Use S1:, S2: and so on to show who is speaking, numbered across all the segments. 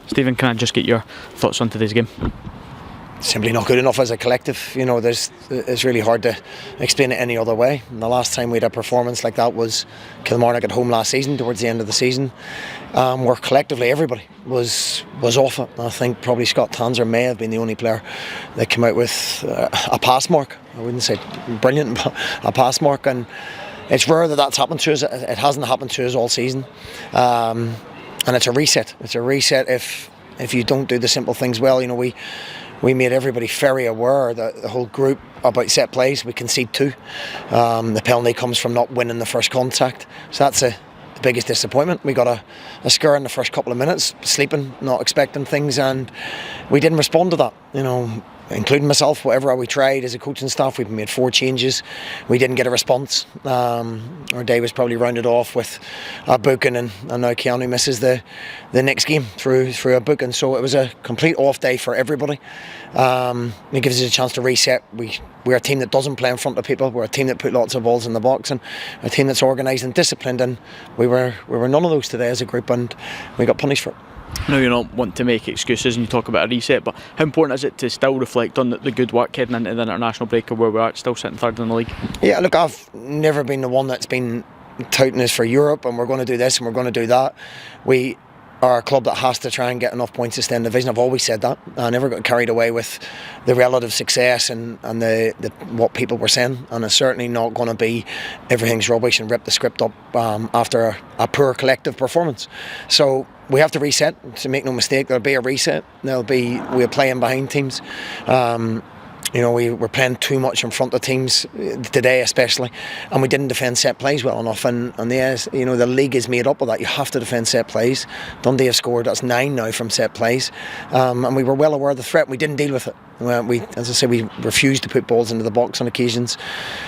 S1: Stephen, can I just get your thoughts on today's game?
S2: Simply not good enough as a collective. You know, it's really hard to explain it any other way. And the last time we had a performance like that was Kilmarnock at home last season, towards the end of the season, where collectively everybody was off it. I think probably Scott Tanser may have been the only player that came out with a pass mark. I wouldn't say brilliant, but a pass mark. And it's rare that that's happened to us. It hasn't happened to us all season. And it's a reset. It's a reset if you don't do the simple things well. You know, we made everybody very aware, that the whole group, about set plays. We concede two. The penalty comes from not winning the first contact. So that's the biggest disappointment. We got a scare in the first couple of minutes, sleeping, not expecting things, and we didn't respond to that. You know, including myself, whatever we tried as a coaching staff, we've made 4 changes. We didn't get a response. Our day was probably rounded off with a booking, and now Keanu misses the next game through a booking. So it was a complete off day for everybody. It gives us a chance to reset. We're a team that doesn't play in front of people. We're a team that put lots of balls in the box, and a team that's organised and disciplined. And we were none of those today as a group, and we got punished for it.
S1: No, you're not wanting to make excuses and you talk about a reset, but how important is it to still reflect on the good work heading into the international break, where we're at, still sitting third in the league? Yeah,
S2: look, I've never been the one that's been touting us for Europe and we're going to do this and we're going to do that. We are a club that has to try and get enough points to stay in the division. I've always said that. I never got carried away with the relative success and the what people were saying, and it's certainly not going to be everything's rubbish and rip the script up after a poor collective performance. So we have to reset. To make no mistake, there'll be a reset. We're playing behind teams. You know, we were playing too much in front of teams today, especially, and we didn't defend set plays well enough. And you know, the league is made up of that. You have to defend set plays. Dundee have scored. That's 9 now from set plays, and we were well aware of the threat. We didn't deal with it. As I say, we refused to put balls into the box on occasions,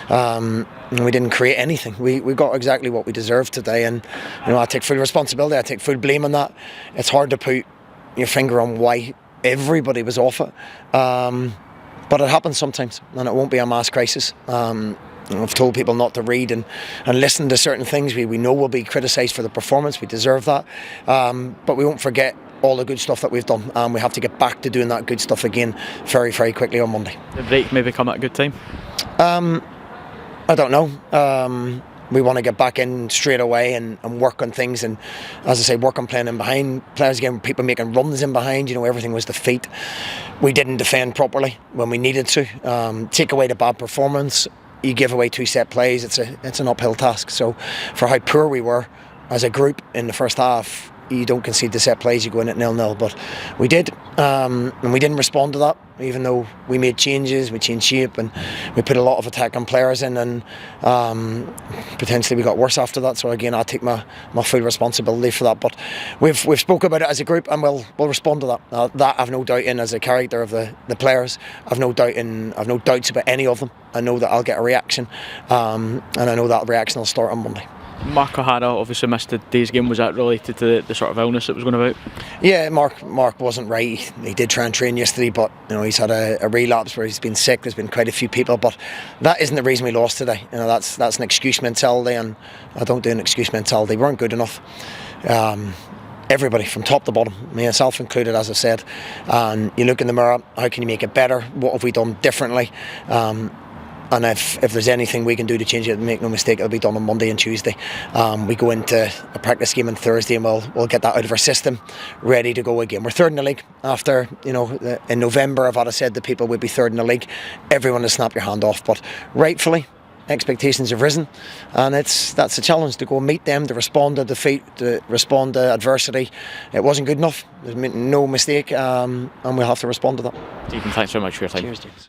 S2: and we didn't create anything. We got exactly what we deserved today, and you know, I take full responsibility. I take full blame on that. It's hard to put your finger on why everybody was off it. But it happens sometimes, and it won't be a mass crisis. I've told people not to read and listen to certain things. We know we'll be criticised for the performance. We deserve that. But we won't forget all the good stuff that we've done. We have to get back to doing that good stuff again very, very quickly on Monday.
S1: The break maybe come at a good time?
S2: I don't know. We want to get back in straight away and work on things, and as I say, work on playing in behind players again. People making runs in behind, you know, everything was defeat. We didn't defend properly when we needed to. Take away the bad performance, you give away 2 set plays, it's an uphill task. So for how poor we were as a group in the first half, you don't concede the set plays, you go in at 0-0, but we did, and we didn't respond to that, even though we made changes, we changed shape, and we put a lot of attacking players in, and potentially we got worse after that. So again, I take my full responsibility for that, but we've spoke about it as a group, and we'll respond to that. That I've no doubt in, as a character of the players. I've no doubts about any of them. I know that I'll get a reaction, and I know that reaction will start on Monday.
S1: Mark O'Hara obviously missed today's game. Was that related to the sort of illness that was going about?
S2: Yeah, Mark wasn't right. He did try and train yesterday, but you know, he's had a relapse where he's been sick. There's been quite a few people, but that isn't the reason we lost today. You know, that's an excuse mentality, and I don't do an excuse mentality. We weren't good enough. Everybody from top to bottom, myself included, as I said. And you look in the mirror, how can you make it better? What have we done differently? And if there's anything we can do to change it, make no mistake, it'll be done on Monday and Tuesday. We go into a practice game on Thursday, and we'll get that out of our system, ready to go again. We're third in the league after, you know, in November, if I'd have said the people would be third in the league, everyone has snapped your hand off. But rightfully, expectations have risen, and that's a challenge to go meet them, to respond to defeat, to respond to adversity. It wasn't good enough. There's no mistake, and we'll have to respond to that.
S1: Stephen, thanks very much for your time.
S2: Cheers, James.